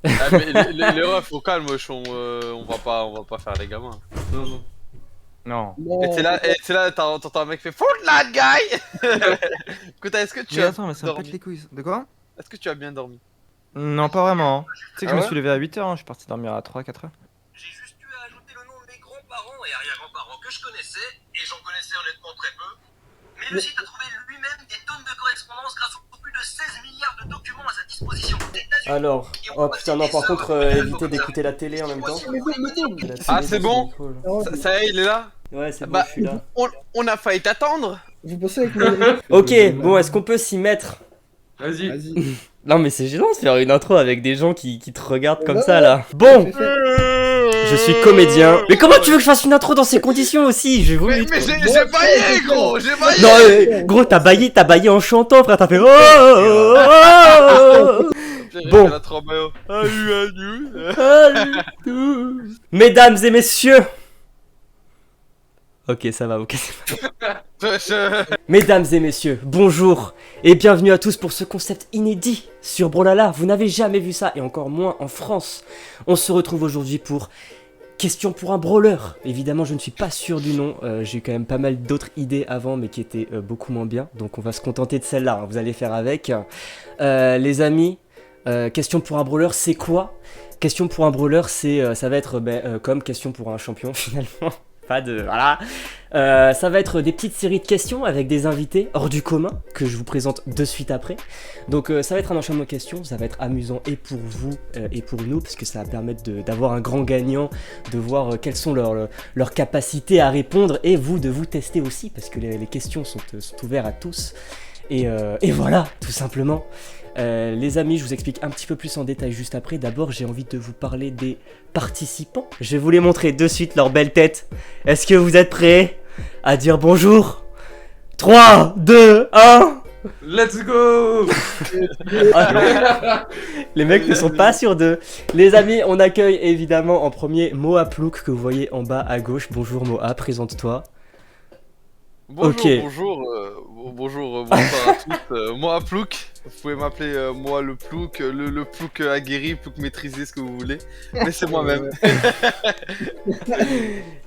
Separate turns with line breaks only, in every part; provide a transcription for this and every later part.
Ah, mais les refs, au calme, wesh, on va pas faire les gamins.
Non, non.
Non.
Non,
Et t'es là, t'entends un mec fait Fortnite, guy. Écoute,
Mais attends, mais ça me pète
dormi?
les couilles. De quoi?
Est-ce que tu as bien dormi?
Non, pas vraiment. Tu sais que
Ah
je me
ouais?
suis levé à 8h, hein, je suis parti dormir à 3-4 heures.
J'ai juste eu à ajouter le nom de mes grands-parents et arrière-grands-parents que je connaissais, et j'en connaissais honnêtement très peu. Mais le site a trouvé lui-même des tonnes de correspondances grâce aux plus de 16 milliards de documents à sa disposition.
Alors, oh putain, non, par contre, évitez d'écouter la télé en même temps. La
Ah,
télé,
c'est bon?
trop, là.
non,
Ça y est, il est là?
Ouais, c'est bon,
Bah,
je suis là.
on a failli t'attendre.
vous pensez avec moi.
Ok, bon, est-ce qu'on peut s'y mettre?
Vas-y.
Vas-y.
Non, mais c'est gênant de faire une intro avec des gens qui te regardent comme
Ouais,
ça,
ouais.
là. Bon,
Fais, fais.
je suis comédien. Mais comment tu veux que je fasse une intro dans ces conditions aussi? Je vais
Mais,
vomir.
mais j'ai baillé, gros, j'ai baillé.
Non, gros, t'as baillé en chantant, frère, t'as fait oh, oh, oh, oh. Bon.
La trompe,
Mesdames et messieurs. Ok, ça va, ok. Mesdames et messieurs, bonjour et bienvenue à tous pour ce concept inédit sur Brolala. Vous n'avez jamais vu ça et encore moins en France. On se retrouve aujourd'hui pour Question pour un brawler. Évidemment, je ne suis pas sûr du nom. J'ai eu quand même pas mal d'autres idées avant, mais qui étaient beaucoup moins bien. Donc, on va se contenter de celle-là. Hein. Vous allez faire avec. Les amis, question pour un brawler, c'est quoi? Question pour un brawler, ça va être comme question pour un champion finalement. Pas de voilà. Ça va être des petites séries de questions avec des invités hors du commun que je vous présente de suite après. Donc ça va être un enchaînement de questions, ça va être amusant et pour vous et pour nous parce que ça va permettre d'avoir un grand gagnant, de voir quelles sont leurs capacités à répondre et vous de vous tester aussi parce que les questions sont ouvertes à tous. Et voilà, tout simplement. Les amis, je vous explique un petit peu plus en détail juste après. D'abord, j'ai envie de vous parler des participants. Je vais vous les montrer de suite leurs belles têtes. Est-ce que vous êtes prêts à dire bonjour? 3, 2, 1.
Let's go.
Les mecs ne sont pas sur deux. Les amis, on accueille évidemment en premier Moa Plouk que vous voyez en bas à gauche. Bonjour Moa, présente-toi.
Bonjour,
Ok.
bonjour, bonsoir à tous. Moi, Plouk. Vous pouvez m'appeler moi le Plouk, le Plouk aguerri, Plouk maîtrisé, ce que vous voulez. Mais c'est moi-même.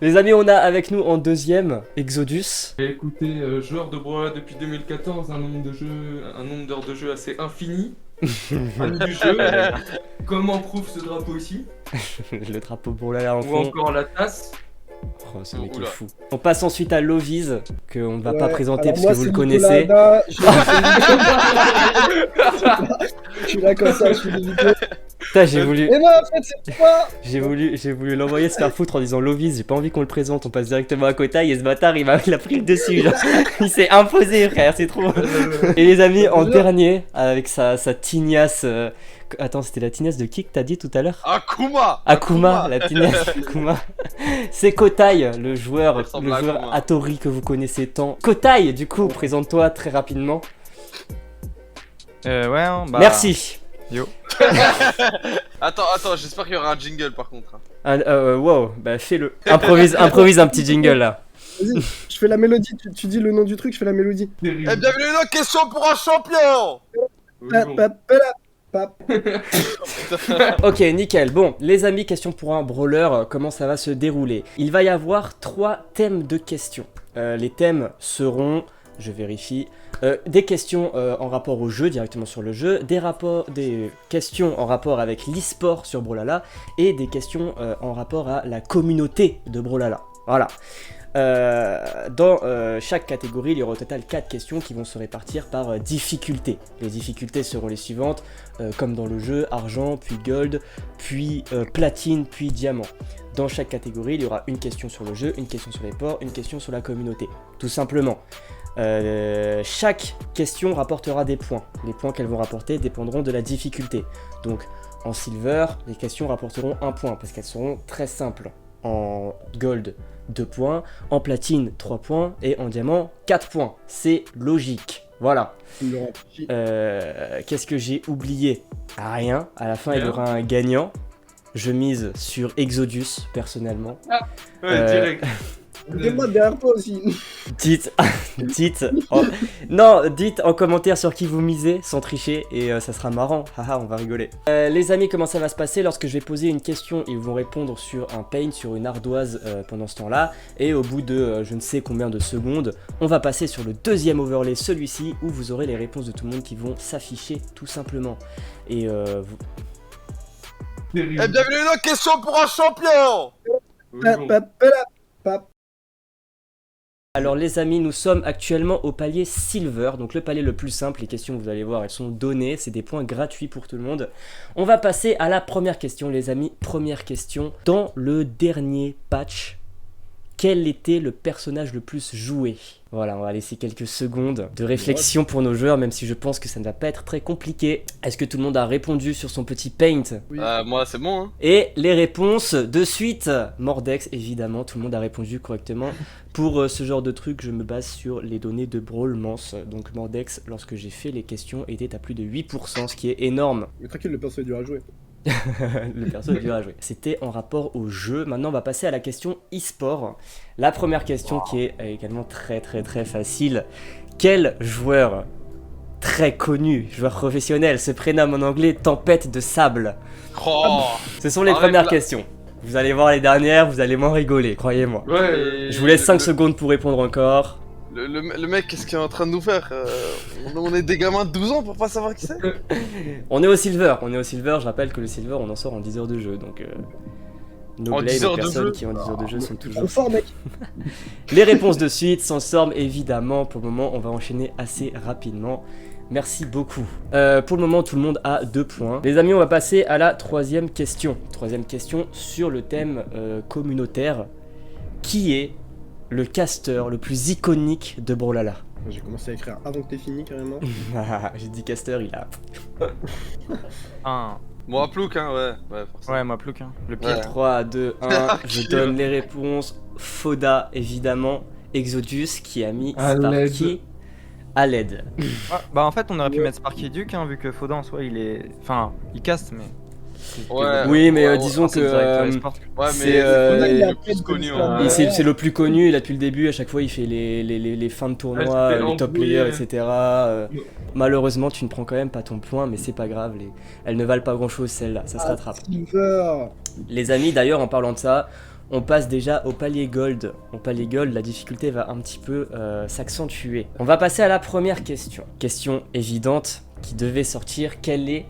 Les amis, on a avec nous en deuxième Exodus.
Et écoutez, joueur de Brawlhalla depuis 2014, un nombre d'heures de jeu assez infini. Fan du jeu. Comment prouve ce drapeau ici?
Le drapeau pour la en
Ou
fond.
encore la tasse.
Oh, ce mec est
Oula.
fou. On passe ensuite à Loviz, qu'on ne va pas
Ouais,
présenter
alors
parce
moi,
que vous
c'est
le
Nicolas
connaissez.
Ada, je suis là comme ça, je suis dégoûté.
Putain, j'ai voulu,
Et moi, en fait, c'est quoi?
j'ai voulu l'envoyer se faire foutre en disant Loviz, j'ai pas envie qu'on le présente, on passe directement à Kotai et ce bâtard il a pris le dessus, genre. Il s'est imposé frère, c'est trop. Et les amis, en dernier, avec sa tignasse. Attends, c'était la tignasse de qui que t'as dit tout à l'heure?
Akuma.
Akuma, la tignasse Akuma. C'est Kotai, le joueur
ressemble à Akuma.
Atori que vous connaissez tant. Kotai, du coup, présente-toi très rapidement.
Ouais, hein, bah.
Merci.
Attends, j'espère qu'il y aura un jingle par contre.
Wow, bah fais-le. Improvise un petit jingle là.
Vas-y, je fais la mélodie, tu dis le nom du truc, je fais la mélodie.
Eh, bienvenue dans Question pour un champion.
Bonjour.
Pap, pap, pap.
Ok, nickel. Bon, les amis, question pour un brawler, comment ça va se dérouler? Il va y avoir 3 thèmes de questions. Les thèmes seront, je vérifie, des questions en rapport au jeu, directement sur le jeu, des questions en rapport avec l'e-sport sur Brawlhalla, et des questions en rapport à la communauté de Brawlhalla. Voilà. Dans chaque catégorie, il y aura au total 4 questions qui vont se répartir par difficulté. Les difficultés seront les suivantes, comme dans le jeu, argent, puis gold, puis platine, puis diamant. Dans chaque catégorie, il y aura une question sur le jeu, une question sur les ports, une question sur la communauté. Tout simplement. Chaque question rapportera des points. Les points qu'elles vont rapporter dépendront de la difficulté. Donc en silver, les questions rapporteront 1 point parce qu'elles seront très simples. En gold, 2 points, en platine 3 points et en diamant 4 points. C'est logique. Voilà. Qu'est-ce que j'ai oublié? Rien. À la fin, il y aura un gagnant. Je mise sur Exodus personnellement.
Ouais, direct.
Dis-moi derrière toi aussi.
Dites, non, dites en commentaire sur qui vous misez sans tricher et ça sera marrant. Haha, on va rigoler. Les amis, comment ça va se passer lorsque je vais poser une question, ils vont répondre sur un paint, sur une ardoise pendant ce temps-là. Et au bout de je ne sais combien de secondes, on va passer sur le deuxième overlay, celui-ci, où vous aurez les réponses de tout le monde qui vont s'afficher tout simplement. Et vous...
Et bienvenue dans Question pour un champion.
Alors les amis, nous sommes actuellement au palier Silver, donc le palier le plus simple. Les questions que vous allez voir, elles sont données, c'est des points gratuits pour tout le monde. On va passer à la première question les amis. Première question, dans le dernier patch, quel était le personnage le plus joué? Voilà, on va laisser quelques secondes de réflexion pour nos joueurs, même si je pense que ça ne va pas être très compliqué. Est-ce que tout le monde a répondu sur son petit paint?
Oui.
Moi, c'est bon. Hein.
Et les réponses de suite, Mordex, évidemment, tout le monde a répondu correctement. Pour ce genre de truc, je me base sur les données de Brawlmance. Donc Mordex, lorsque j'ai fait les questions, était à plus de 8%, ce qui est énorme.
Mais tranquille, le perso est dur à jouer.
Le perso est dur à jouer. C'était en rapport au jeu. Maintenant, on va passer à la question e-sport. La première question qui est également très facile. Quel joueur très connu, joueur professionnel, se prénomme en anglais Tempête de Sable?
Oh.
Ce sont les
Arrête
premières
là.
questions. Vous allez voir les dernières, vous allez moins rigoler, croyez-moi.
Ouais,
Je vous laisse 5 secondes pour répondre encore.
Le mec, qu'est-ce qu'il est en train de nous faire on est des gamins de 12 ans pour pas savoir qui c'est.
On est au Silver, je rappelle que le Silver on en sort en 10 heures de jeu, donc no
En
blame
10 heures
aux
de
personnes
jeu
qui ont 10 heures de jeu sont toujours...
Trop fort, mec.
Les réponses de suite s'en sortent évidemment, pour le moment on va enchaîner assez rapidement. Merci beaucoup. Pour le moment tout le monde a 2 points. Les amis, on va passer à la troisième question. Troisième question sur le thème communautaire. Qui est le caster le plus iconique de Brawlhalla?
J'ai commencé à écrire avant que t'aies fini, carrément.
J'ai dit caster, il a...
Moi, Plouk, hein, ouais, forcément.
Ouais, moi, Plouk. Hein. Le pire.
Ouais.
3, 2, 1, je donne les réponses. Foda, évidemment. Exodus qui a mis
À
Sparky à l'aide.
Bah, en fait, on aurait pu mettre Sparky Duke, hein, vu que Foda en soi, il est. Enfin, il caste, mais.
Ouais,
Oui, mais
ouais,
disons
c'est
que
le directeur e-sport.
Ouais,
c'est,
mais
il
c'est le plus connu. Hein.
et c'est le plus connu, il a depuis le début, à chaque fois il fait les fins de tournoi,
Ouais, c'était
les top
embrouillé.
players, etc. Malheureusement, tu ne prends quand même pas ton point, mais c'est pas grave, elles ne valent pas grand chose celles-là, ça se rattrape.
Silver.
Les amis, d'ailleurs, en parlant de ça, on passe déjà au palier gold. Au palier gold, la difficulté va un petit peu s'accentuer. On va passer à la première question. Question évidente qui devait sortir. Quelle est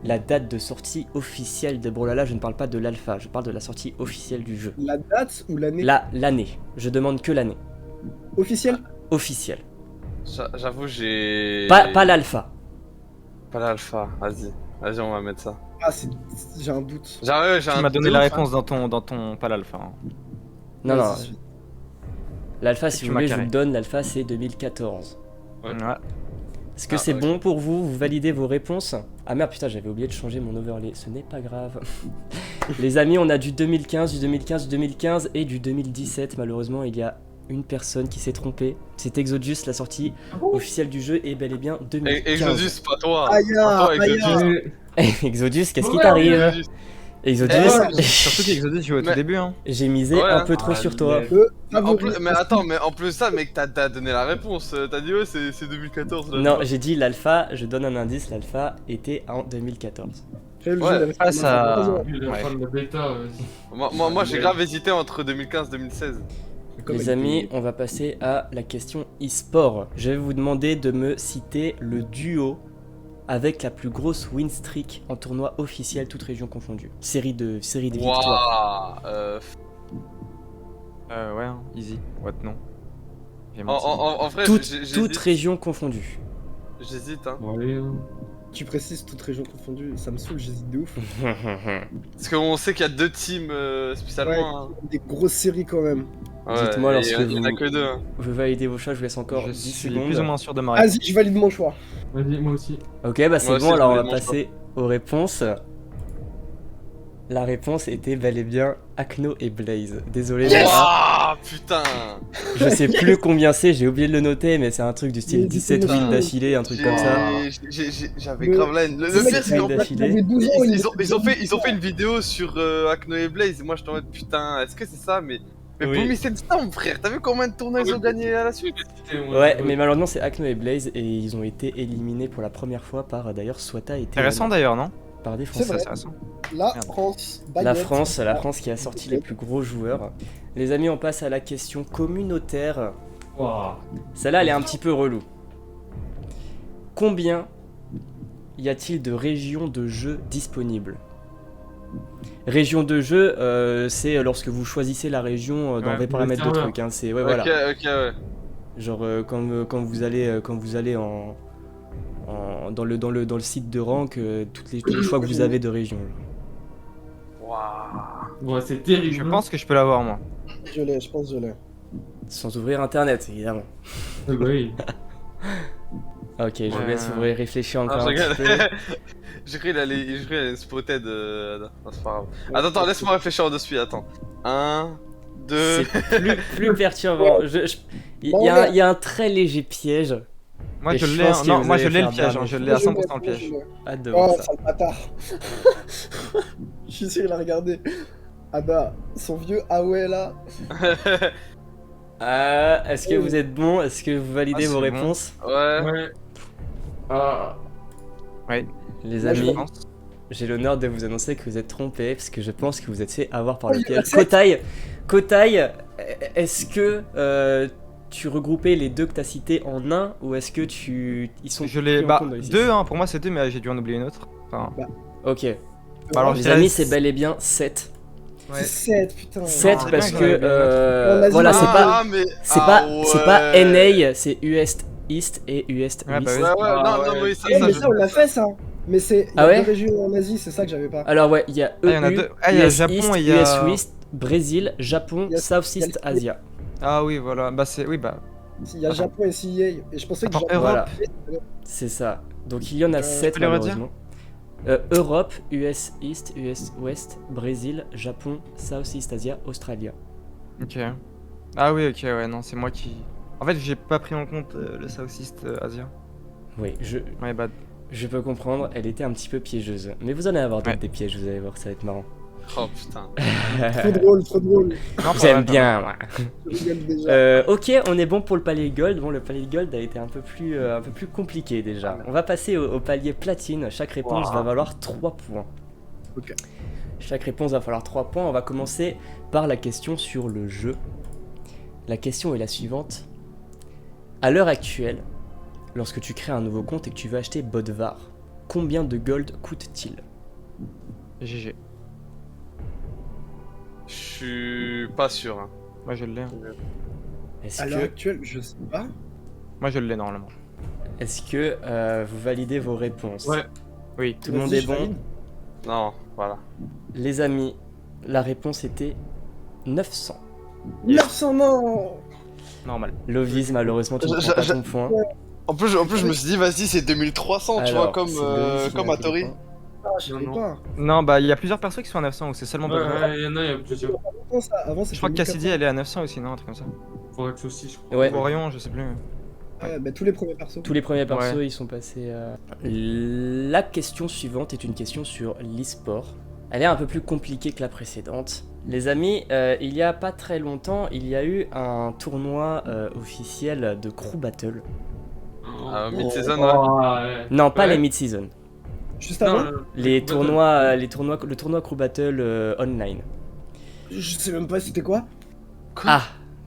la date de sortie officielle de Brawlhalla? Je ne parle pas de l'alpha, je parle de la sortie officielle du jeu.
La date ou l'année
L'année. Je demande que l'année.
officielle?
Officielle.
J'avoue, j'ai.
Pas l'alpha.
Pas l'alpha, vas-y, on va mettre ça.
Ah, j'ai un doute.
J'ai
Tu
un
m'as donné la
doute,
réponse dans ton. Pas l'alpha. Hein.
Non, non.
Vas-y.
L'alpha, si
Tu
vous
m'as
voulez, je vous
carré.
le donne. L'alpha, c'est 2014.
Ouais.
Ouais.
Est-ce que
Ah,
c'est
ok.
bon pour vous? Vous validez vos réponses? Ah merde, putain, j'avais oublié de changer mon overlay. Ce n'est pas grave. Les amis, on a du 2015, du 2015, du 2015 et du 2017. Malheureusement, il y a une personne qui s'est trompée. C'est Exodus, la sortie officielle du jeu est bel et bien 2015.
Exodus, pas toi.
Aïe,
Pas toi,
aïe,
Exodus.
Exodus, qu'est-ce qui
Ouais,
t'arrive?
Exodus.
Exodus,
Surtout qu'Exodus joue au tout
Mais-
début. Hein.
j'ai misé
Ouais,
un peu
hein.
trop sur toi.
En plus, mais attends, mais en plus de ça, mec, t'as donné la réponse. T'as dit, ouais, c'est 2014. Là,
Non, j'ai dit l'alpha, je donne un indice, l'alpha était en 2014.
Le jeu,
Ouais.
il avait
Ah,
fait
ça-
3 ans.
Il est en train de la bêta, vas-y.
Moi j'ai grave hésité entre 2015 et 2016.
Comme
Les
avec
amis, on va passer à la question e-sport. Je vais vous demander de me citer le duo avec la plus grosse win streak en tournoi officiel, toutes régions confondues. Série de victoires.
Waouh.
Ouais, hein, easy. What, non. J'ai
En
menti.
vrai,
Toutes
j'hésite.
régions confondues.
J'hésite, hein.
Bon, allez, hein.
Tu précises toute région confondue, ça me saoule, j'hésite de ouf.
Parce qu'on sait qu'il y a 2 teams spécialement. Hein.
Des grosses séries quand même.
Ouais,
Dites-moi
et
lorsque
il y en a
vous-
que 2. Hein.
Vous validez vos choix, je vous laisse encore
Je
10
suis
secondes.
plus ou moins sûr de ma réponse.
Vas-y, je valide mon choix.
Vas-y, moi aussi.
Ok, bah c'est
Moi
bon,
aussi,
alors on va
je valide mon
passer aux réponses. La réponse était bel et bien Akno et Blaze. Désolé, les gars.
Waouh, putain.
Je sais plus combien c'est, j'ai oublié de le noter, mais c'est un truc du style
Mais
17
dis-moi,
wins d'affilée, un truc comme ça.
J'avais
Le-
grave la haine. Le
C'est
pire,
ça
c'est qu'en
qui-
fait,
d'affilée.
J'avais 12 ans,
ils ont fait une vidéo sur Akno et Blaze. Et moi, je t'en mode putain, est-ce que c'est ça? Mais Mais
Oui.
Poumi, c'est Storm, frère. T'as vu combien de tournois ils ont gagné à la suite?
Ouais, mais malheureusement c'est Acno et Blaze et ils ont été éliminés pour la première fois par d'ailleurs Swata et
C'est récent
Terran,
d'ailleurs, non?
par des
C'est
Français.
vrai.
C'est récent.
La
Merde.
France,
La
baguette.
France qui a sorti les plus gros joueurs. Les amis, on passe à la question communautaire.
Waouh.
Celle-là, elle est un petit peu relou. Combien y a-t-il de régions de jeu disponibles? Région de jeu, c'est lorsque vous choisissez la région dans
Ouais,
les paramètres de
le
trucs. Hein, c'est ouais, voilà.
Ok, ouais.
Genre quand vous allez dans le site de rank, tous les choix que vous avez de région.
Waouh.
Ouais, c'est terrible.
Je pense que je peux l'avoir, moi.
Je l'ai, je pense que je l'ai.
Sans ouvrir internet, évidemment.
Ah bah oui.
Ok, je vous laisse vous réfléchir
Non,
encore
je
un petit peu.
rigole. J'ai cru qu'il allait spotted. Non, c'est pas grave. Attends, laisse-moi réfléchir dessus. Attends. 1, 2.
C'est plus perturbant. Il y a un très léger piège.
Moi,
Et
je
je
l'ai.
pense que
Non,
vous
moi,
allez
je l'ai le
faire
piège.
bien
Je
les
l'ai à
Moi, je
100% le
l'ai,
piège.
moi, je l'ai.
Hâte de voir
Oh,
ça.
sale bâtard. Je suis sûr qu'il a regardé. Ah bah, son vieux Aoué là.
Est-ce que vous êtes bon? Est-ce que vous validez
Ah,
vos
c'est bon.
réponses?
Ouais.
Ouais. Ah.
Les
Moi, je
amis,
pense.
j'ai l'honneur de vous annoncer que vous êtes trompés parce que je pense que vous êtes fait avoir par
Oh,
le
il y en a
piège. Kotai, est-ce que tu regroupais les deux que t'as cités en un ou est-ce que ils sont
Je l'ai.
pris en
Bah,
compte dans les six?
deux, hein, pour moi, c'est deux, mais j'ai dû en oublier une autre. Enfin,
Ok.
Bah, alors, je
Les
dirais-
amis, c'est bel et bien 7.
C'est 7, putain.
7
c'est
parce
bien
que
que j'avais
Vas-y,
voilà,
vas-y.
c'est pas NA, c'est US East et US
Ouais,
West.
bah oui.
Ouais,
Ah,
non,
ouais.
mais ça,
Eh, mais
je-
ça, on l'a fait ça. Mais c'est. Il y
Ah
a
ouais
deux régions en Asie, c'est ça que j'avais pas.
Alors ouais, il y a EU,
il y en a deux. Ah, il y a
US
Japon
East,
et il y a-
US West, Brésil, Japon,
Il y a-
Southeast
il y a-
Asia.
Ah oui, voilà. Bah, c'est. Oui, bah.
Il y a Japon et CEA. Et je pensais que
Attends,
Japon.
Voilà. C'est ça. Donc il y en a 7
peux les redire
malheureusement. Europe, US East, US West, Brésil, Japon, Southeast Asia, Australia.
Ok. Ah oui, ok, ouais, non, c'est moi qui. En fait, j'ai pas pris en compte le Southeast Asia.
Oui,
Ouais, bah.
je peux comprendre, elle était un petit peu piégeuse. Mais vous allez avoir d'autres
Ouais.
des pièges, vous allez voir, ça va être marrant.
Oh putain.
Trop drôle, trop drôle.
Non,
J'aime bien, moi.
Je rigole déjà.
Ok, on est bon pour le palier gold. Bon, le palier gold a été un peu plus compliqué déjà. On va passer au palier platine. Chaque réponse va valoir 3 points.
Ok.
Chaque réponse va falloir 3 points. On va commencer par la question sur le jeu. La question est la suivante. À l'heure actuelle, lorsque tu crées un nouveau compte et que tu veux acheter Bodvar, combien de gold coûte-t-il?
GG.
Je suis pas sûr. Hein.
Moi, je l'ai.
Est-ce
À l'heure
que,
actuelle, je sais pas.
Moi, je l'ai normalement.
vous validez vos réponses?
Ouais.
Oui.
Tout le monde
Vas-y,
est
je
bon?
valide.
Non, voilà.
Les amis, la réponse était 900.
900, non.
Normal.
Lovis, malheureusement, tu ne
Je-
prends pas
je-
ton point.
En plus, je me suis dit, vas-y, c'est 2300, tu vois,
Alors,
comme,
c'est Lovis qui
comme
a
à
pris le
Tori.
point.
Ah, je savais
Non,
pas.
Non, bah, il y a plusieurs persos qui sont à 900 ou c'est seulement
Ouais,
Bodvar.
il y en a plusieurs.
Avant, ça, avant,
Je crois que Cassidy, elle est à 900 aussi, non? Un truc comme ça.
Faudrait que ça aussi, je crois.
Ouais,
Orion, je sais plus.
Ouais, bah, tous les premiers persos.
tous les premiers persos,
Ouais.
ils sont passés. La question suivante est une question sur l'e-sport. Elle est un peu plus compliquée que la précédente. Les amis, il y a pas très longtemps, il y a eu un tournoi officiel de Crew Battle.
Mid-season,
Oh,
ouais.
ouais.
Non, pas
Ouais.
les mid-season.
Juste
Non,
avant.
non,
Les
Battle.
tournois, le tournoi Crew Battle online.
Je sais même pas c'était quoi.
Ah,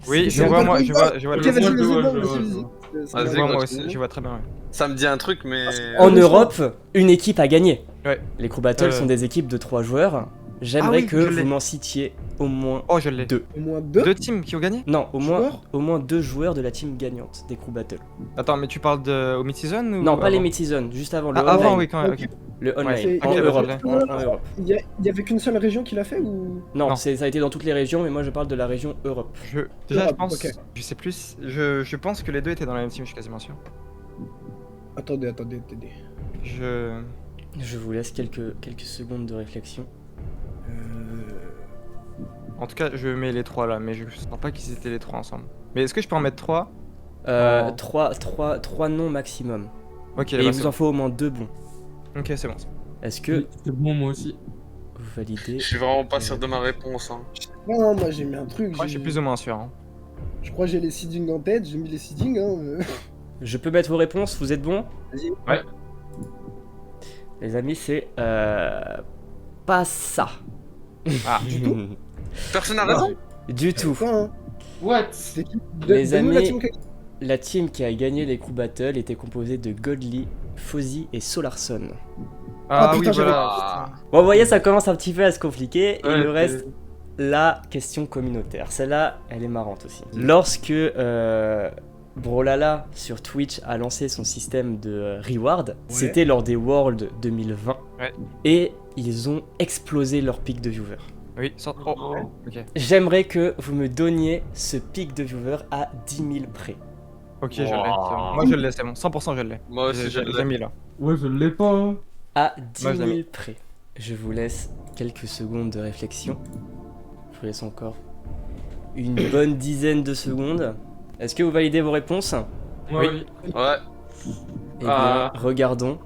Oui,
C'est
je
un
vois,
peu
moi,
comme
je
ça.
vois, je vois
Ok,
le
vas-y,
je
vas-y,
vois,
vas-y,
je vois,
vas-y,
je
vas-y.
vois.
C'est
Vas-y,
Je
bon.
vois, moi
continue.
aussi, je vois très bien. Ouais.
Ça me dit un truc, mais.
en
le
Europe, une équipe a gagné.
Ouais.
Les Crew Battle sont des équipes de 3 joueurs. J'aimerais
Ah oui,
que
je l'ai.
vous m'en citiez au moins
Oh, je l'ai.
2.
Au moins deux.
Deux teams qui ont gagné?
Non,
Joueurs
au moins 2 joueurs de la team gagnante des Crew Battle.
Attends, mais tu parles de au mid-season ou
Non, pas les
avant?
mid-season, juste avant le
Ah,
online.
avant, oui, quand même. Ok.
Le online,
Ouais,
en
ok,
Europe.
bah,
En Europe.
Il y avait qu'une seule région qui l'a fait ou.
Non,
Non.
ça a été dans toutes les régions, mais moi je parle de la région Europe.
Déjà, je
Europe,
pense.
ok.
Je sais plus. Je pense que les deux étaient dans la même team, je suis quasiment sûr.
Attendez.
Je.
Je vous laisse quelques secondes de réflexion.
En tout cas, je mets les trois là, mais je sens pas qu'ils étaient les trois ensemble. Mais est-ce que je peux en mettre trois? Oh.
3 noms maximum.
Ok,
Et
bah,
il
c'est
vous
bon.
en faut au moins 2 bons.
Ok, c'est bon.
Est-ce que
Oui, c'est bon, moi aussi.
vous validez?
Je suis vraiment pas sûr de ma réponse. Hein.
Non, moi j'ai mis un truc.
Moi, je suis plus ou moins sûr. Hein.
Je crois que j'ai les seedings en tête, j'ai mis les seedings. Hein.
Je peux mettre vos réponses, vous êtes bons?
Ouais.
Les amis, c'est pas ça.
Ah,
Personne n'a raison.
Du tout.
Quoi, hein.
What?
C'était qui
Les
Donne-nous la
amis,
team qui a-
la team qui a gagné les crew battle était composée de Godly, Fozzy et Solarson.
Ah
Ah,
oui,
putain,
voilà.
Ah.
Bon, vous voyez, ça commence un petit peu à se compliquer. Et
Ouais,
il nous reste la question communautaire. Celle-là, elle est marrante aussi. Lorsque Brolala sur Twitch a lancé son système de reward, c'était lors des Worlds 2020.
Ouais.
Et ils ont explosé leur pic de viewers.
Oui, oh, ok.
J'aimerais que vous me donniez ce pic de viewers à 10 000 près.
Ok, je l'ai. c'est bon. Moi, je l'ai, c'est bon. 100% je l'ai.
Moi aussi, je
l'ai
l'ai.
mis là.
Ouais, je l'ai pas. Hein.
À 10
Moi, je
000
l'ai mis.
près. Je vous laisse quelques secondes de réflexion. Je vous laisse encore une bonne dizaine de secondes. Est-ce que vous validez vos réponses?
Oui.
Ouais.
Eh bien,
Ah.
regardons.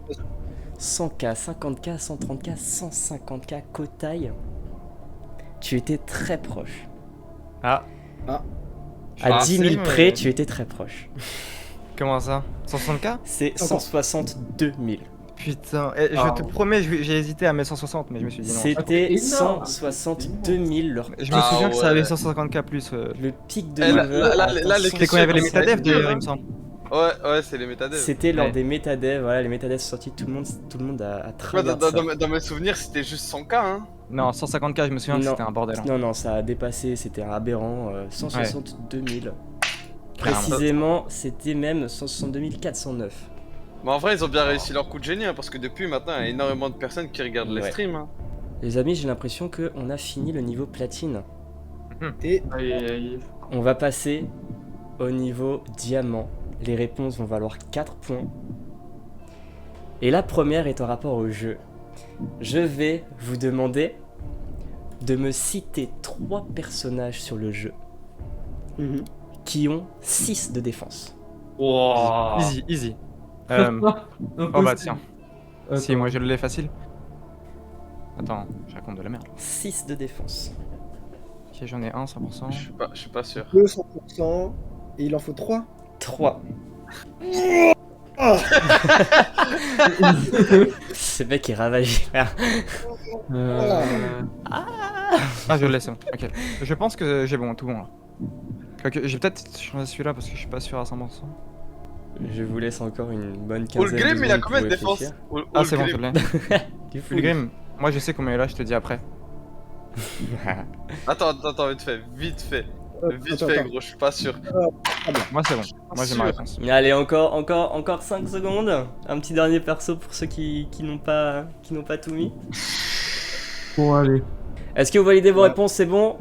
100K, 50K, 130K, 150K, Kotai. Tu étais très proche.
Ah.
Ah.
À
Ah,
10 000
c'est-
près, tu étais très proche.
Comment ça? 160K?
C'est 162 000.
Putain, je
Ah.
te promets, j'ai hésité à mettre 160, mais je me suis dit non.
C'était
c'est énorme.
162 000 leur
Je me
Ah
souviens que ça
ouais.
avait 150K plus.
le pic de
Eh, là,
viewers.
là,
Attends,
là, les
C'était quand il y avait les
clichés,
métadevs
c'est
d'ailleurs,
dur,
il me semble.
Ouais, c'est les métadevs.
C'était lors
Ouais.
des métadevs, voilà, les métadevs sont sortis, tout le monde a
Moi,
tryhard ça.
dans mes souvenirs, c'était juste 100K, hein.
Non, 150K, je me souviens que
Non.
c'était un bordel. Hein.
Non, ça a dépassé, c'était un aberrant, 162 000.
Clairement.
Précisément, c'était même 162 409.
Mais en vrai, ils ont bien réussi leur coup de génie, hein, parce que depuis maintenant, il y a énormément de personnes qui regardent les
Ouais.
streams. Hein.
Les amis, j'ai l'impression qu'on a fini le niveau platine.
Et
Aïe, aïe.
On va passer au niveau diamant. Les réponses vont valoir 4 points. Et la première est en rapport au jeu. Je vais vous demander de me citer 3 personnages sur le jeu
Mhm.
qui ont 6 de défense.
Wow.
Easy, easy. Oh bah tiens. Si, moi je l'ai facile. Attends, je raconte de la merde.
6 de défense.
Ok, j'en ai un, 100%.
Je suis pas sûr.
200%. Et il en faut 3.
3.
Ah.
Ce mec est ravagé.
Ah, je le laisse, c'est bon. Ok. Je pense que j'ai bon, tout bon là. Ok, j'ai peut-être changé celui-là parce que je suis pas sûr à 100%.
Je vous laisse encore une bonne quinzaine de
Ulgrim, il a
secondes
combien de
pour
défense
réfléchir.
Ah, c'est bon, je l'ai.
Du fou.
Fulgrim, moi je sais combien il est là, je te dis après.
Attends, vite fait. Vite fait,
Attends.
gros, je suis pas sûr.
Moi c'est bon, moi j'ai ma
Sûr.
réponse.
Allez, encore 5 secondes. Un petit dernier perso pour ceux qui n'ont pas tout mis.
Bon, allez.
Est-ce que vous validez vos
Ouais.
réponses? C'est bon?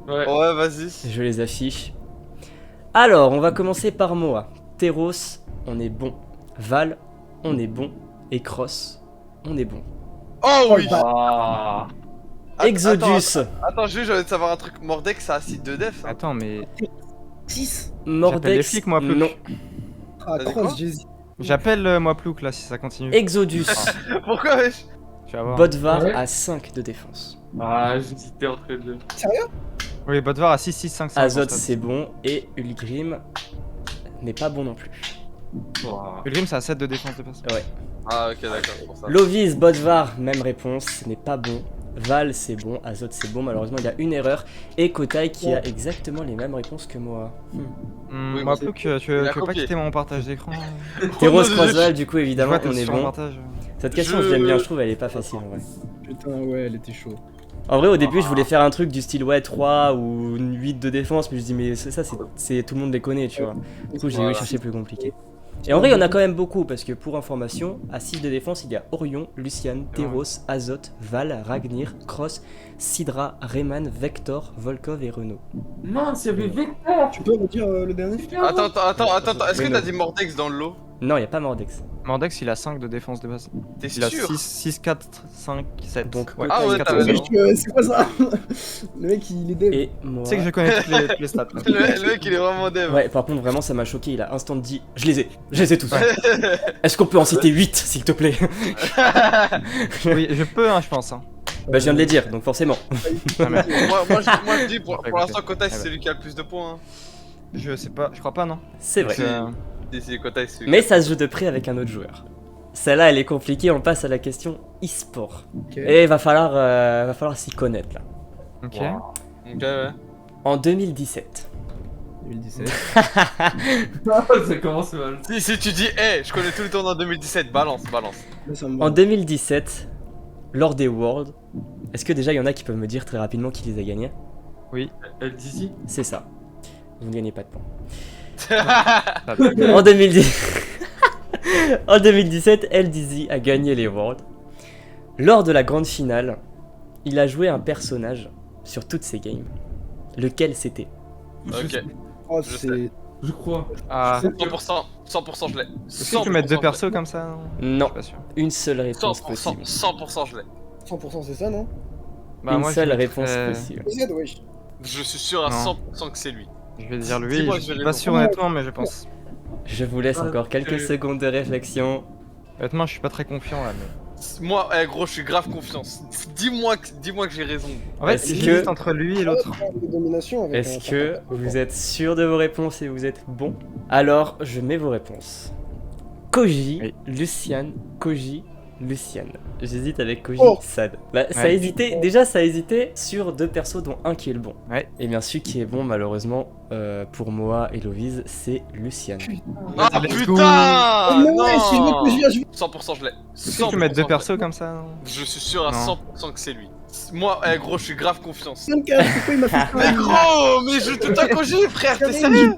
Ouais.
Ouais, vas-y.
Je les affiche. Alors, on va commencer par Moa. Teros, on est bon. Val, on est bon. Et Cross, on est bon.
Oh oui.
Ah.
Exodus,
Attends, j'ai envie de savoir un truc. Mordex, ça a 6 de def. Hein.
Attends, mais
6.
j'appelle les
Mordex,
flics moi, Plouk.
non.
Ah,
T'as dit
cross,
quoi
j'hésite.
J'appelle moi Plouk là si ça continue.
Exodus,
Pourquoi, wesh?
Tu vas voir.
Bodvar
Ouais.
à 5 de défense.
Ah, j'hésitais entre les deux.
Oui, Bodvar à 6, 6, 5, 5.
Azot, c'est bon. Et Ulgrim n'est pas bon non plus.
Wow.
Fulgrim, c'est à 7 de défense de passe.
Ah, ok, d'accord, c'est pour ça.
Lovis, Bodvar, même réponse, ce n'est pas bon. Val, c'est bon. Azot, c'est bon. Malheureusement, il y a une erreur. Et Kotai qui a exactement les mêmes réponses que moi.
Oui,
Moi
mais
Plouk, tu veux
il a
pas
copié.
quitter mon partage d'écran
Teros,
je-
Crossval, du coup,
Je
évidemment,
vois tes
on est
sur le
bon.
partage.
Cette question,
Je-
je l'aime bien, je trouve, elle est pas facile en vrai.
Putain, ouais, elle était chaud.
En vrai, au début, je voulais faire un truc du style, ouais, 3 ou une 8 de défense, mais je dis, mais ça, c'est tout le monde les connaît, tu vois. Du coup, j'ai
Voilà.
cherché plus compliqué. Et en vrai, il y en a quand même beaucoup, parce que pour information, à 6 de défense, il y a Orion, Lucian, Teros, Azot, Val, Ragnir, Cross, Sidra, Rayman, Vector, Volkov et Renault.
Mince, il y avait Vector.
Tu peux me dire le dernier?
Attends, est-ce que
Oui,
t'as
non.
dit Mordex dans le lot?
Non, il n'y a pas Mordex.
Mordex, il a 5 de défense de base.
T'es
Il a
sûr?
6, 4, 5, 7.
Donc,
ouais.
Ah ouais,
4,
t'as
ouais.
raison.
C'est quoi ça? Le mec, il est dev.
Et moi.
Tu sais que je connais toutes les stats. là.
Le mec, il est vraiment dev.
Ouais, par contre, vraiment, ça m'a choqué. Il a instant dit, je les ai tous. Est-ce qu'on peut en citer 8, s'il te plaît?
Oui, je peux, hein, je pense. Hein.
Bah, je viens de les dire, donc forcément.
Ah, merde.
Moi, je dis, pour
Écoutez.
l'instant, Kotai, c'est
Ah,
celui qui a le plus de points. Hein.
Je sais pas, je crois pas, non.
C'est vrai.
Si, Kotai, c'est celui
Mais ça se joue de près avec un autre joueur. Celle-là, elle est compliquée, on passe à la question e-sport.
Ok.
Et va falloir s'y connaître là.
Ok.
Ok, ouais.
En 2017.
2017.
Ça commence mal.
Si tu dis, je connais tout le tournoi en 2017, balance.
Là, ça me
En
va.
2017, lors des Worlds, est-ce que déjà il y en a qui peuvent me dire très rapidement qui les a gagnés?
Elle dit si.
C'est ça. Vous ne gagnez pas de points.
Ah,
En 2010... en 2017, LDZ a gagné les Worlds. Lors de la grande finale, il a joué un personnage sur toutes ses games. Lequel c'était?
Ok,
Oh,
je
c'est.
Je crois.
Ah,
100% je l'ai.
est-ce que tu peux mettre deux persos comme ça?
Non,
Je suis pas sûr.
une seule réponse
100%,
possible.
100% je l'ai.
100% c'est ça, non?
Bah,
Une
moi,
seule
je
réponse
mettrais-
possible.
Z, wesh.
Je suis sûr à
Non.
100% que c'est lui.
Je vais dire lui,
Dis-moi,
je
je vais
suis pas
raison.
sûr honnêtement, mais je pense.
Je vous laisse encore quelques secondes de réflexion.
Honnêtement, je suis pas très confiant là. Mais...
Moi, gros, je suis grave confiance. Dis-moi que j'ai raison.
En fait,
Est-ce
j'hésite
que-
entre lui et l'autre.
De domination avec
Est-ce que vous êtes sûr de vos réponses et vous êtes bon? Alors, je mets vos réponses. Koji,
Oui.
Lucian, Koji, Lucian. J'hésite avec Koji,
Oh.
Sad. Bah, ça a
Ouais.
hésité, déjà ça a hésité sur deux persos dont un qui est le bon.
Ouais.
Et bien celui qui est bon, malheureusement, pour Moa et Lovise, c'est Lucian.
Ah
Let's go.
putain
Oh, mais ouais, c'est
non
lui que je viens.
100% je l'ai.
Est-ce que tu peux mettre deux
100%
persos comme ça?
Je suis sûr à
Non.
100% que c'est lui. Moi, gros, je suis grave confiance.
24, pourquoi il m'a fait ça?
Mais gros, mais je tout à Koji, frère, t'es sérieux?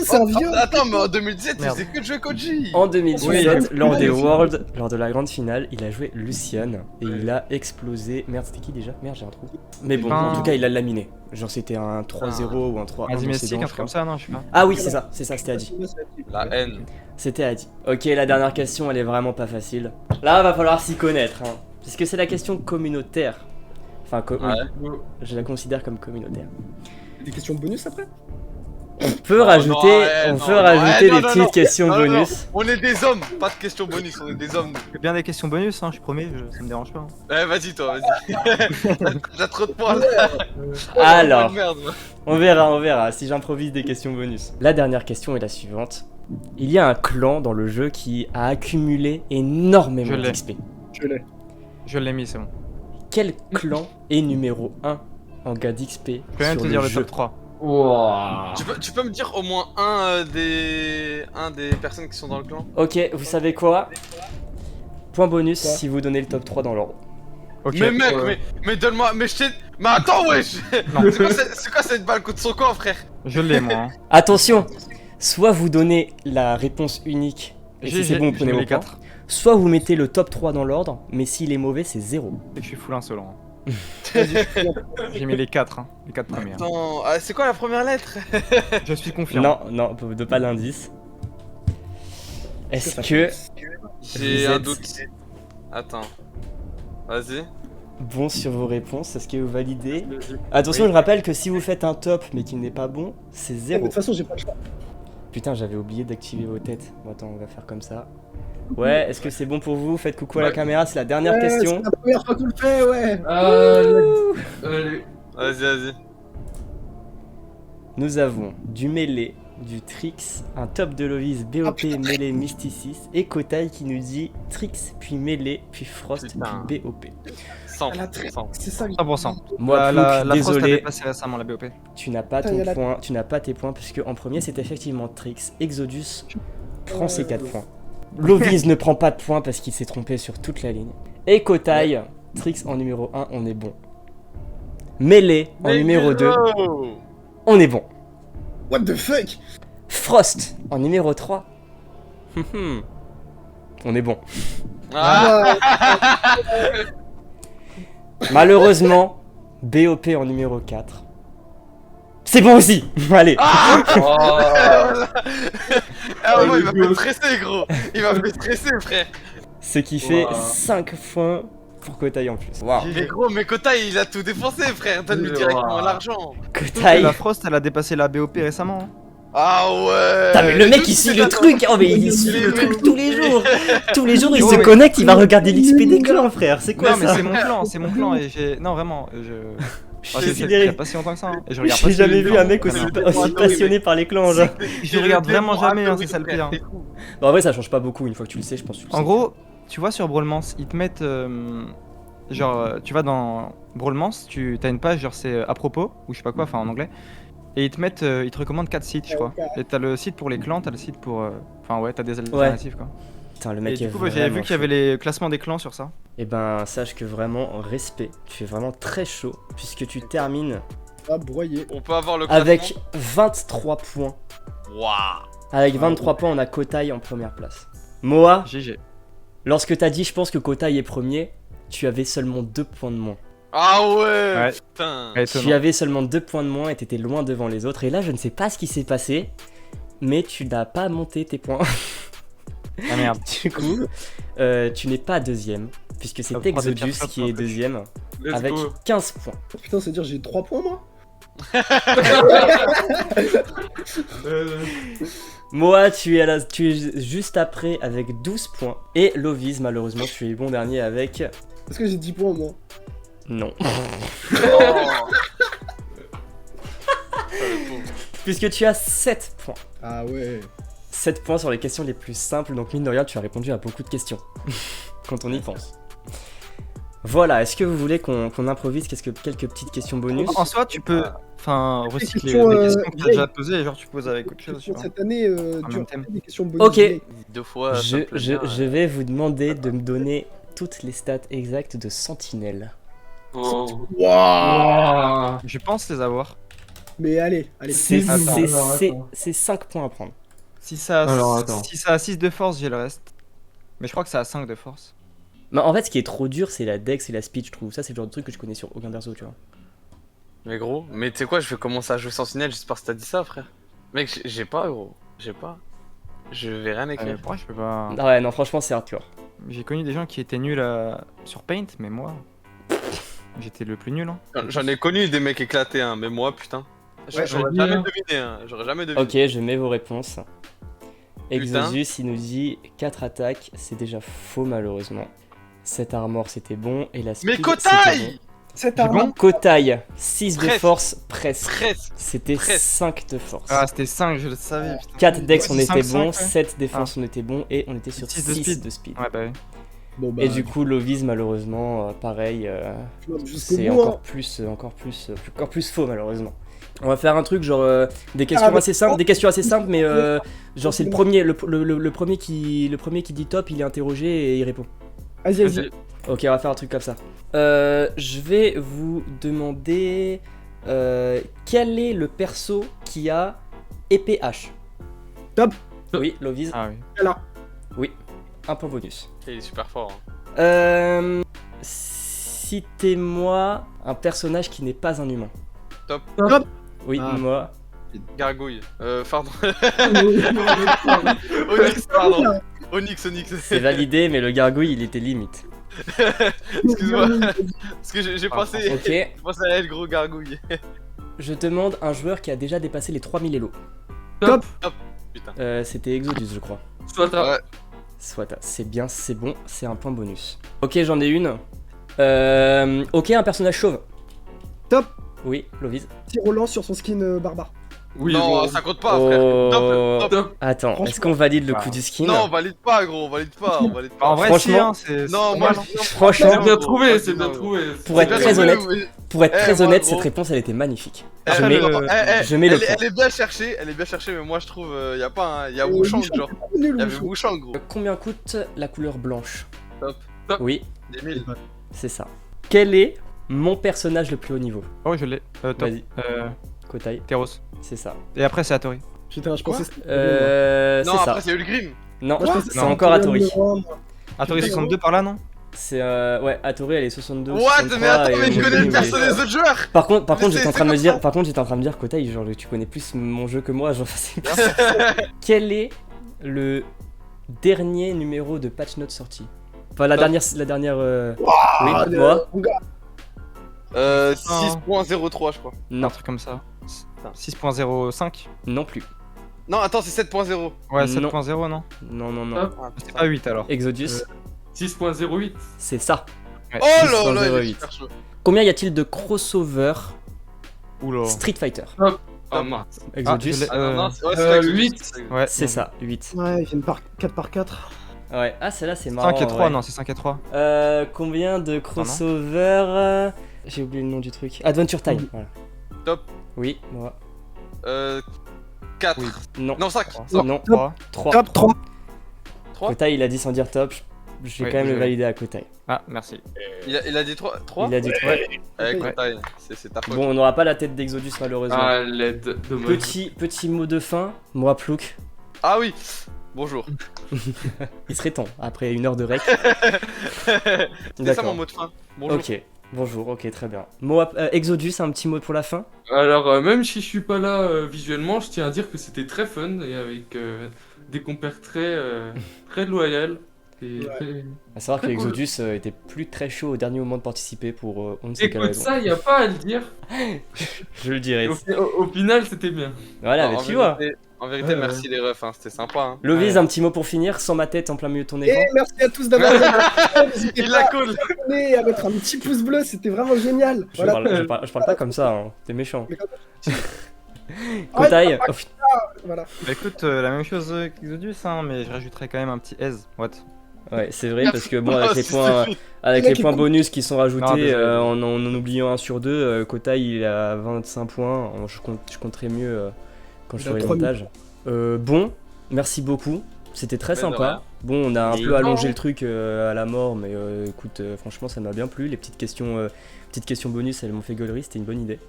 C'est un vieux.
Attends, mais en 2017, il
Merde.
faisait que de jouer Koji.
En 2017,
Oui.
lors des Worlds, lors de la grande finale, il a joué Lucian et il a explosé. Merde, c'était qui déjà? Merde, j'ai un trou. Mais bon, en tout cas, il a laminé. Genre, c'était un 3-0 ou un 3-1.
Vas-y,
dans ses
Mystique,
dents,
un
je
truc
crois.
comme ça, non, je sais pas.
Ah oui, c'est ça, c'était Adi.
La haine.
C'était Adi. Ok, la dernière question, elle est vraiment pas facile. Là, va falloir s'y connaître, hein. Puisque c'est la question communautaire. Enfin,
Ouais.
je la considère comme communautaire.
Des questions bonus après?
On peut
Non,
rajouter,
non,
on
non,
peut
non,
rajouter
non,
des
non,
petites
non.
questions
Non, non,
bonus.
On est des hommes, pas de questions bonus, on est des hommes. nous.
J'ai bien des questions bonus, hein, je promets, ça me dérange pas. hein.
Vas-y, toi, vas-y. J'ai trop de points là.
Alors,
Merde, moi.
on verra si j'improvise des questions bonus. La dernière question est la suivante. Il y a un clan dans le jeu qui a accumulé énormément
Je l'ai.
d'XP.
Je l'ai.
Je l'ai mis, c'est bon.
Quel clan est numéro 1 en gain d'XP
Je peux même
sur
te dire le
jeu?
top 3.
Tu peux me dire au moins un des personnes qui sont dans le clan?
Ok, vous savez quoi? Point bonus
Quoi
si vous donnez le top 3 dans l'ordre.
Ok.
Mais mec, mais donne-moi, mais je t'ai... Mais attends, wesh.
Non.
C'est quoi cette balle contre son camp, frère?
Je l'ai, moi. hein.
Attention, soit vous donnez la réponse unique, et si c'est bon, vous prenez
les
vos points.
4.
Soit vous mettez le top 3 dans l'ordre, mais s'il est mauvais, c'est 0.
Je suis full insolent. hein.
Vas-y,
J'ai mis les 4, hein, les 4 premières.
Attends, c'est quoi la première lettre?
Je suis confiant.
Non, de pas l'indice. Est-ce
ça
que
J'ai
Vous
un
êtes-
doute. Attends. Vas-y.
bon sur vos réponses? Est-ce que vous validez? Attention, je rappelle que si vous faites un top mais qui n'est pas bon, c'est
De
0.
toute façon, j'ai pas le choix.
Putain, j'avais oublié d'activer vos têtes. Bon, attends, on va faire comme ça. Ouais, est-ce que c'est bon pour vous? Faites coucou à la
Ouais.
caméra, c'est la dernière
Ouais,
question.
C'est la première fois qu'on le fait, ouais.
Allez.
Vas-y.
Nous avons du mêlé, du Trix, un top de Lovis, BOP, mêlé, Mysticis, et Kotai qui nous dit Trix, puis mêlé, puis Frost,
Putain.
puis BOP.
100.
Elle a très-
100.
C'est ça.
100%.
Moi,
la
Plouk,
Frost a
désolé,
dépassé récemment la BOP.
tu n'as pas
Putain,
ton
y a la-
point, tu n'as pas tes points, puisque en premier c'était effectivement Trix. Exodus prend ses 4 points. Lovis ne prend pas de points parce qu'il s'est trompé sur toute la ligne. Et Kotai, Trix en numéro 1, on est bon. Mêlé en numéro 2, on est bon.
What the fuck?
Frost en numéro 3, on est bon.
Ah,
Malheureusement, BOP en numéro 4. C'est bon aussi. Allez.
Ah ouais, il m'a fait stresser, gros. Il m'a fait stresser, frère.
Ce qui fait
Wow.
5 points pour Kotai en plus. Waouh.
Mais gros, mais Kotai, il a tout dépensé, frère. Donne-lui
Wow.
directement l'argent.
Kotai,
La Frost, elle a dépassé la BOP récemment. hein.
Ah ouais.
Putain, mais le mec il suit le truc. Oh, mais il suit le truc tous les jours. Tous les jours, il se connecte, il va regarder l'XP des clans, frère. C'est quoi
Non, mais
ça?
c'est mon clan et j'ai. Non, vraiment,
Je
Oh,
suis
j'ai
sidéré.
pas si longtemps que ça. Hein. Et je regarde
J'ai
pas
jamais
si-
vu un mec aussi,
Non.
aussi passionné par les clans, genre.
Je regarde vraiment jamais, hein, c'est ça le pire.
Bah, en vrai, ça change pas beaucoup une fois que tu le sais, je pense. Que tu le
En
sais.
gros, tu vois sur Brawlmance, ils te mettent. Tu vas dans Brawlmance, tu as une page, genre c'est à propos, ou je sais pas quoi, enfin en anglais. Et ils te mettent. Ils te recommandent 4 sites, je crois. Et t'as le site pour les clans, t'as le site pour. Enfin ouais, t'as des alternatives quoi.
Putain, le
Et
mec est
du coup, j'avais vu
vraiment
qu'il y avait les classements des clans sur ça.
Et ben, sache que vraiment, respect. Tu es vraiment très chaud, puisque tu termines
Ah, broyé.
On peut avoir le classement.
avec 23 points.
Waouh.
Avec 23 points, on a Kotai en première place. Moa,
GG.
lorsque t'as dit je pense que Kotai est premier, tu avais seulement 2 points de moins.
Ah ouais.
Ouais.
Putain.
Tu avais seulement 2 points de moins et t'étais loin devant les autres. Et là, je ne sais pas ce qui s'est passé, mais tu n'as pas monté tes points.
Ah merde.
Du coup, tu n'es pas deuxième, puisque c'est
Ah, prends des
Exodus
pierres
qui est deuxième,
Let's
avec
go.
15 points.
Putain, c'est-à-dire j'ai 3 points, moi?
Moa, tu es juste après avec 12 points. Et Loviz, malheureusement, tu es bon dernier avec...
Est-ce que j'ai 10 points, moi?
Non.
Oh.
Puisque tu as 7 points.
Ah ouais.
7 points sur les questions les plus simples, donc mine de rien, tu as répondu à beaucoup de questions. Quand on y pense. Voilà, est-ce que vous voulez qu'on improvise quelques petites questions bonus?
En soi, tu peux. Enfin, recycler
questions,
les questions que tu as
vieilles.
déjà posées et genre tu poses avec autre chose. tu
Pour
vois.
cette année,
En
tu
même
as
thème.
des questions bonus.
Ok.
vieilles.
2 fois. ça
Je,
me plaît
je,
bien,
je vais vous demander de me donner toutes les stats exactes de Sentinelle.
Oh.
Wouah.
Je pense les avoir.
Mais allez,
C'est
Attends.
5 points à prendre.
Si ça
Alors, attends.
si ça a 6 de force, j'ai le reste. Mais je crois que ça a 5 de force.
Mais en fait, ce qui est trop dur, c'est la dex et la speed, je trouve. Ça, c'est le genre de truc que je connais sur aucun perso, tu vois.
Mais gros, mais tu sais quoi, je vais commencer à jouer Sentinelle juste parce que t'as dit ça, frère. Mec, j'ai pas, gros. J'ai pas. Je vais rien écrire.
Pourquoi je peux pas.
Ah ouais, non, franchement, c'est hardcore.
J'ai connu des gens qui étaient nuls sur Paint, mais moi. J'étais le plus nul. Hein.
J'en ai connu des mecs éclatés, hein, mais moi, putain.
Ouais,
J'aurais
bien.
jamais deviné, hein. J'aurais jamais deviné.
Ok, je mets vos réponses. Exodus, il nous dit 4 attaques, c'est déjà faux malheureusement. 7 armor, c'était bon. Et la speed,
Mais
c'était
Kotai
Cette
C'est
arme.
bon
Kotai, 6 de
Presque.
force, presque.
Presque.
C'était
Presque.
5 de force.
Ah, c'était 5, je le savais. Putain.
4 dex, on
Ouais,
était
5,
bon.
5, ouais.
7 défense, on était bon. Et on était sur
6 de
6
speed.
de speed.
Ouais, bah oui.
Bon, bah,
Et du coup, Loviz, malheureusement, pareil,
je monte jusqu'au
c'est
bout,
encore plus faux, malheureusement. On va faire un truc genre des questions
Ah, mais-
assez simples, mais genre c'est le premier, le premier qui dit top, il est interrogé et il répond.
Vas-y, vas-y.
Ok, on va faire un truc comme ça. Je vais vous demander quel est le perso qui a épée H.
Top.
Oui, Loviz,
Ah oui.
Alors,
un point bonus.
Il est super fort. Hein.
Citez-moi un personnage qui n'est pas un humain.
Top.
Oui,
Ah.
moi.
Gargouille. Pardon. Onyx, pardon. Onyx.
C'est validé, mais le gargouille, il était limite.
Excuse-moi. Parce que j'ai pensé.
Ok,
J'ai pensé à elle, gros gargouille.
je demande un joueur qui a déjà dépassé les 3000 élos.
top.
Putain.
C'était Exodus, je crois.
Soit t'as.
Ouais.
Soit, c'est bien, c'est bon, c'est un point bonus. Ok, j'en ai une. Ok, un personnage chauve.
Top.
Oui, Loviz.
Petit Roland sur son skin barbare.
Oui,
Non,
bon.
ça compte pas, frère. Top.
Top.
Attends,
Franchement.
est-ce qu'on valide le coup
Ah.
du skin?
Non, on valide pas, gros. On valide pas. On valide pas.
En vrai,
Franchement-
si, hein, c'est.
Non,
c'est
moi,
pas mal, hein.
Franchement,
C'est bien trouvé, c'est bien trouvé.
Pour être
C'est
très
bien
honnête,
trouvé, mais-
pour être
Eh,
très
moi,
honnête,
gros.
cette réponse, elle était magnifique.
Eh,
Je mets, je mets le point.
Elle est bien cherchée, mais moi je trouve y a pas un, y a Wushang genre.
Nul,
Y avait
Wushang.
Wushang gros.
Combien coûte la couleur blanche?
Top.
Oui,
Des 1000.
c'est ça. Quel est mon personnage le plus haut niveau?
Oh, je l'ai. Top.
Vas-y, Kotai,
Teros.
c'est ça.
Et après, c'est Atori.
Putain, je pensais que c'était.
Non,
C'est ça.
après il y a eu le Grim.
Non,
Moi, je pensais que
c'est
c'était
encore
le
Atori.
numéro un, moi.
Atori
Putain,
62 par là, non?
C'est ouais, Atori elle est 62.
What?
63,
Mais attends,
et
mais je
moi,
connais le
mais-
perso des autres joueurs.
Par contre,
Mais
j'étais en
c'est
train de me
comme
dire,
ça.
par contre, j'étais en train de me dire, Kotai, genre, tu connais plus mon jeu que moi, genre, c'est Quel est le dernier numéro de Patch Note sorti? Enfin, la dernière, oui,
Ah,
moi?
mon gars.
6.03 je crois.
Non,
Un truc comme ça. 6.05.
non plus.
Non, attends, c'est 7.0.
Ouais,
Non.
7.0, non?
Non, non, non.
Hop.
C'est pas 8 alors.
Exodus,
6.08.
c'est ça.
Ouais.
Oh là là, il est
6.08.
super chaud.
Combien y a-t-il de crossover
Oula.
Street Fighter?
Ah mince.
Exodus,
je l'ai-
Ah non, non, c'est ouais, c'est
Euh,
Exodus.
8.
Ouais,
c'est ça, 8.
Ouais, ils viennent par 4 par 4.
Ouais, ah celle-là c'est marrant.
5 et 3,
ouais.
non, c'est 5 et 3.
Combien de crossover J'ai oublié le nom du truc. Adventure Time, voilà.
Top.
Oui, moi.
4.
Oui.
Non.
Non, 5.
Non,
3.
3.
Top 3.
3.
Kotai il a dit sans dire top, je vais
Oui,
quand même
je
le
vais.
valider à Kotai.
Ah, merci.
Il a dit 3.
Il a dit 3.
Avec
Ouais.
Kotai, c'est ta faute.
Bon, on n'aura pas la tête d'Exodus malheureusement.
Ah, l'aide. Dommage.
Petit mot de fin, moi Plouk.
Ah oui. Bonjour.
Il serait temps, après une heure de rec.
C'est ça
D'accord.
mon mot de fin. Bonjour.
Ok, bonjour, ok, très bien. Exodus, un petit mot pour la fin?
Alors, même si je suis pas là visuellement, je tiens à dire que c'était très fun et avec des compères très loyaux. Et
Ouais.
très-
À savoir que
Très cool.
Exodus était plus très chaud au dernier moment de participer pour on ne sait quelle
Écoute,
raison.
ça, y a pas à le dire.
Je le dirai.
Au final, c'était bien.
Voilà,
Non,
mais
en
tu vois.
vérité- En vérité, merci les refs, hein, c'était sympa. Hein.
Lovis,
Ouais.
un petit mot pour finir, sans ma tête en plein milieu de ton
Et
écran.
merci à tous d'avoir regardé. N'hésitez
Il
pas
la coule.
à vous abonner, à mettre un petit pouce bleu, c'était vraiment génial.
Je
Voilà.
parle pas comme ça, hein. T'es méchant.
Mais
Kotai, oh, putain.
Voilà.
Bah écoute, la même chose qu'Exodus, hein, mais je rajouterais quand même un petit aise. What?
Ouais, c'est vrai, parce que bon,
Oh,
avec les
si,
points,
c'est-
avec
Le
les
mec est
points
con.
bonus qui sont
Non,
rajoutés
désolé.
en oubliant un sur deux, Kotai il est à 25 points. Je compterai mieux quand je
Il a
ferai le
3
montage. Bon, merci beaucoup. C'était très
Mais de rien.
sympa. Bon, on a un
Et
peu
non.
allongé le truc à la mort, mais écoute, franchement, ça m'a bien plu. Les petites questions bonus, elles m'ont fait gaulerie, c'était une bonne idée.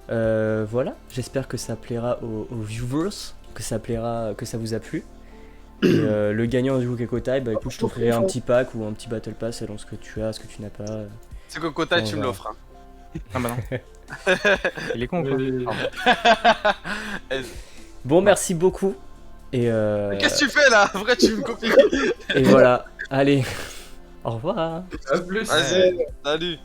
Voilà, j'espère que ça plaira aux viewers, que ça vous a plu. Et le gagnant du Hook Kotai, bah écoute, je t'offrirai un petit pack ou un petit battle pass selon ce que tu as, ce que tu n'as pas.
C'est que Kotai, tu me
Voilà.
l'offres. Hein.
Ah bah non. Il est con quoi.
Euh,
Pardon.
Bon, merci beaucoup. Et,
Qu'est-ce que tu fais là? Vrai, tu me copies.
et voilà, allez, au revoir.
à plus.
Vas-y, salut.